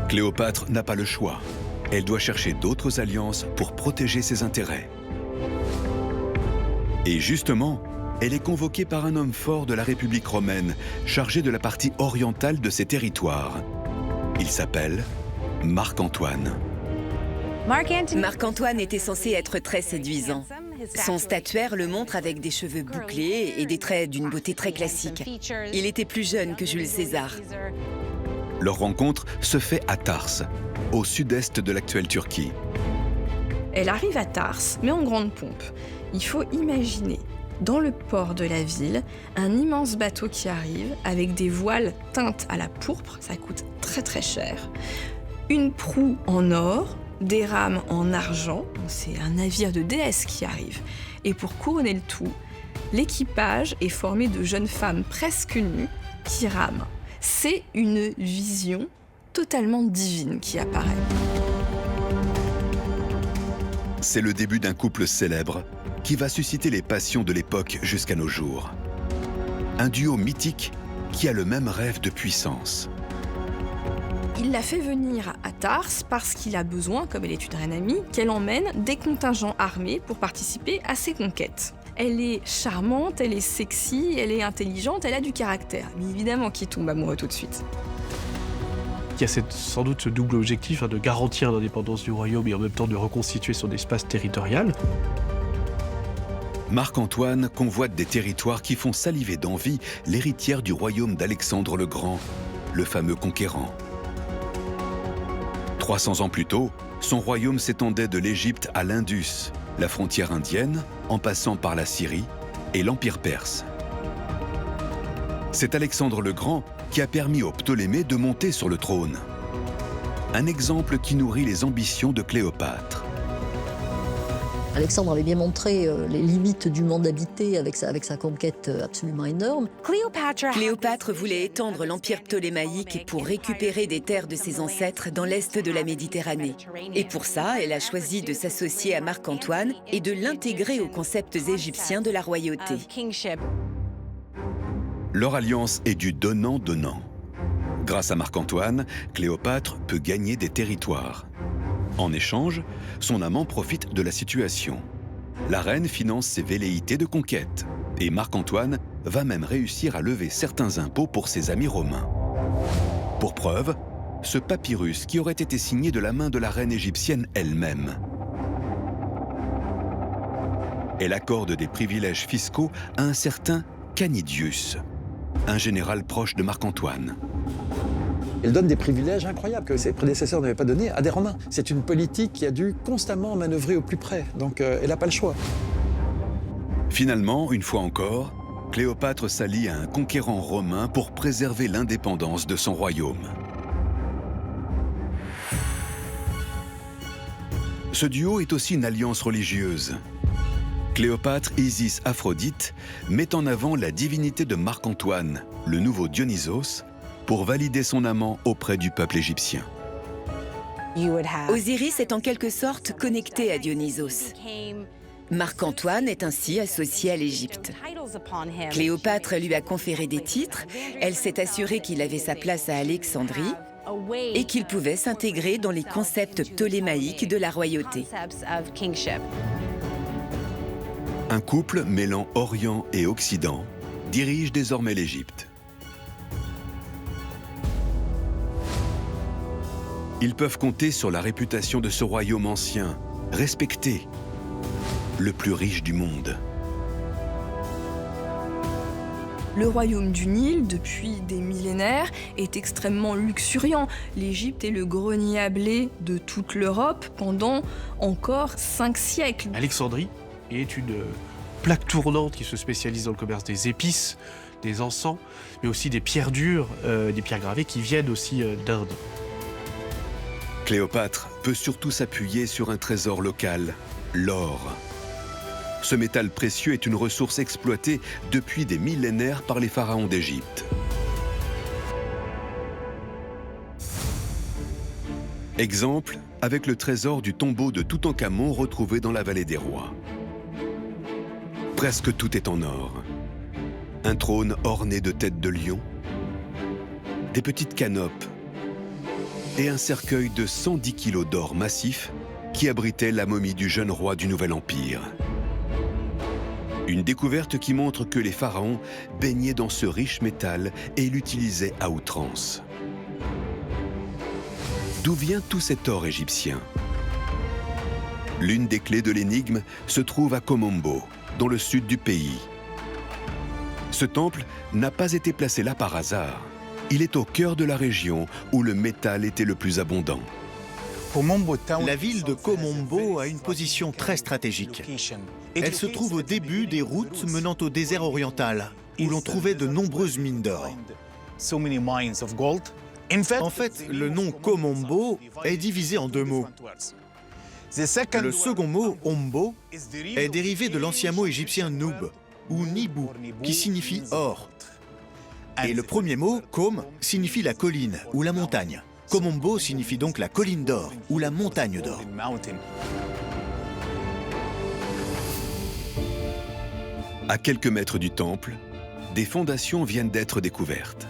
Cléopâtre n'a pas le choix. Elle doit chercher d'autres alliances pour protéger ses intérêts. Et justement, elle est convoquée par un homme fort de la République romaine, chargé de la partie orientale de ses territoires. Il s'appelle Marc-Antoine. Marc-Antoine était censé être très séduisant. Son statuaire le montre avec des cheveux bouclés et des traits d'une beauté très classique. Il était plus jeune que Jules César. Leur rencontre se fait à Tarse, au sud-est de l'actuelle Turquie. Elle arrive à Tarse, mais en grande pompe. Il faut imaginer, dans le port de la ville, un immense bateau qui arrive avec des voiles teintes à la pourpre, ça coûte très très cher, une proue en or, des rames en argent, c'est un navire de déesse qui arrive. Et pour couronner le tout, l'équipage est formé de jeunes femmes presque nues qui rament. C'est une vision totalement divine qui apparaît. C'est le début d'un couple célèbre qui va susciter les passions de l'époque jusqu'à nos jours. Un duo mythique qui a le même rêve de puissance. Il la fait venir à Tarse parce qu'il a besoin, comme elle est une reine amie, qu'elle emmène des contingents armés pour participer à ses conquêtes. Elle est charmante, elle est sexy, elle est intelligente, elle a du caractère. Mais évidemment qu'il tombe amoureux tout de suite. Il y a sans doute ce double objectif de garantir l'indépendance du royaume et en même temps de reconstituer son espace territorial. Marc-Antoine convoite des territoires qui font saliver d'envie l'héritière du royaume d'Alexandre le Grand, le fameux conquérant. 300 ans plus tôt, son royaume s'étendait de l'Égypte à l'Indus, la frontière indienne, en passant par la Syrie et l'Empire perse. C'est Alexandre le Grand qui a permis aux Ptolémées de monter sur le trône. Un exemple qui nourrit les ambitions de Cléopâtre. Alexandre avait bien montré les limites du monde habité avec sa conquête absolument énorme. Cléopâtre voulait étendre l'empire ptolémaïque pour récupérer des terres de ses ancêtres dans l'est de la Méditerranée. Et pour ça, elle a choisi de s'associer à Marc-Antoine et de l'intégrer aux concepts égyptiens de la royauté. Leur alliance est du donnant-donnant. Grâce à Marc-Antoine, Cléopâtre peut gagner des territoires. En échange, son amant profite de la situation. La reine finance ses velléités de conquête. Et Marc-Antoine va même réussir à lever certains impôts pour ses amis romains. Pour preuve, ce papyrus qui aurait été signé de la main de la reine égyptienne elle-même. Elle accorde des privilèges fiscaux à un certain Canidius, un général proche de Marc-Antoine. Elle donne des privilèges incroyables que ses prédécesseurs n'avaient pas donnés à des Romains. C'est une politique qui a dû constamment manœuvrer au plus près, donc elle n'a pas le choix. Finalement, une fois encore, Cléopâtre s'allie à un conquérant romain pour préserver l'indépendance de son royaume. Ce duo est aussi une alliance religieuse. Cléopâtre Isis-Aphrodite met en avant la divinité de Marc-Antoine, le nouveau Dionysos, pour valider son amant auprès du peuple égyptien. Osiris est en quelque sorte connecté à Dionysos. Marc-Antoine est ainsi associé à l'Égypte. Cléopâtre lui a conféré des titres, elle s'est assurée qu'il avait sa place à Alexandrie et qu'il pouvait s'intégrer dans les concepts ptolémaïques de la royauté. Un couple mêlant Orient et Occident dirige désormais l'Égypte. Ils peuvent compter sur la réputation de ce royaume ancien, respecté, le plus riche du monde. Le royaume du Nil, depuis des millénaires, est extrêmement luxuriant. L'Égypte est le grenier à blé de toute l'Europe pendant encore 5 siècles. Alexandrie est une plaque tournante qui se spécialise dans le commerce des épices, des encens, mais aussi des pierres dures, des pierres gravées qui viennent aussi d'Inde. Cléopâtre peut surtout s'appuyer sur un trésor local, l'or. Ce métal précieux est une ressource exploitée depuis des millénaires par les pharaons d'Égypte. Exemple avec le trésor du tombeau de Toutankhamon retrouvé dans la vallée des rois. Presque tout est en or. Un trône orné de têtes de lion, des petites canopes, et un cercueil de 110 kilos d'or massif qui abritait la momie du jeune roi du Nouvel Empire. Une découverte qui montre que les pharaons baignaient dans ce riche métal et l'utilisaient à outrance. D'où vient tout cet or égyptien? L'une des clés de l'énigme se trouve à Komombo, dans le sud du pays. Ce temple n'a pas été placé là par hasard. Il est au cœur de la région où le métal était le plus abondant. La ville de Komombo a une position très stratégique. Elle se trouve au début des routes menant au désert oriental, où l'on trouvait de nombreuses mines d'or. En fait, le nom Komombo est divisé en deux mots. Le second mot, Ombo, est dérivé de l'ancien mot égyptien Noub, ou Nibou, qui signifie or. Et le premier mot, Kom, signifie la colline ou la montagne. Komombo signifie donc la colline d'or ou la montagne d'or. À quelques mètres du temple, des fondations viennent d'être découvertes.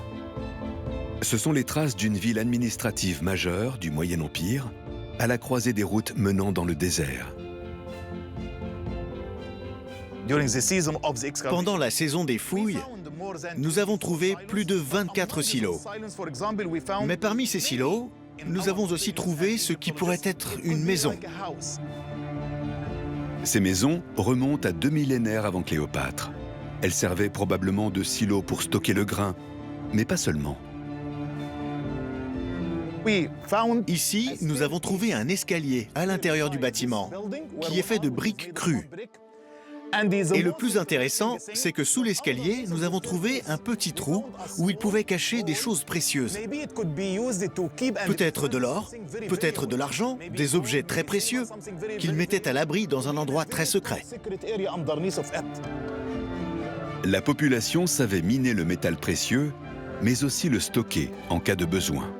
Ce sont les traces d'une ville administrative majeure du Moyen Empire, à la croisée des routes menant dans le désert. Pendant la saison des fouilles, nous avons trouvé plus de 24 silos. Mais parmi ces silos, nous avons aussi trouvé ce qui pourrait être une maison. Ces maisons remontent à 2 millénaires avant Cléopâtre. Elles servaient probablement de silos pour stocker le grain, mais pas seulement. Ici, nous avons trouvé un escalier à l'intérieur du bâtiment, qui est fait de briques crues. Et le plus intéressant, c'est que sous l'escalier, nous avons trouvé un petit trou où il pouvait cacher des choses précieuses. Peut-être de l'or, peut-être de l'argent, des objets très précieux qu'il mettait à l'abri dans un endroit très secret. La population savait miner le métal précieux, mais aussi le stocker en cas de besoin.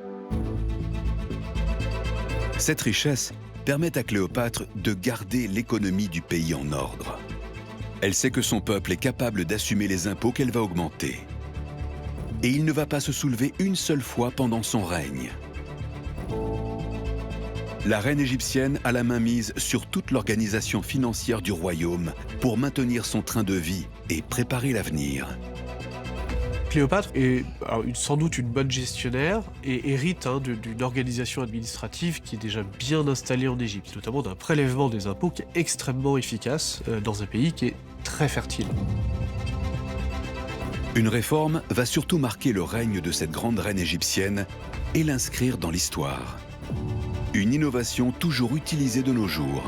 Cette richesse permet à Cléopâtre de garder l'économie du pays en ordre. Elle sait que son peuple est capable d'assumer les impôts qu'elle va augmenter. Et il ne va pas se soulever une seule fois pendant son règne. La reine égyptienne a la main mise sur toute l'organisation financière du royaume pour maintenir son train de vie et préparer l'avenir. Cléopâtre est sans doute une bonne gestionnaire et hérite d'une organisation administrative qui est déjà bien installée en Égypte, notamment d'un prélèvement des impôts qui est extrêmement efficace dans un pays qui est très fertile. Une réforme va surtout marquer le règne de cette grande reine égyptienne et l'inscrire dans l'histoire. Une innovation toujours utilisée de nos jours.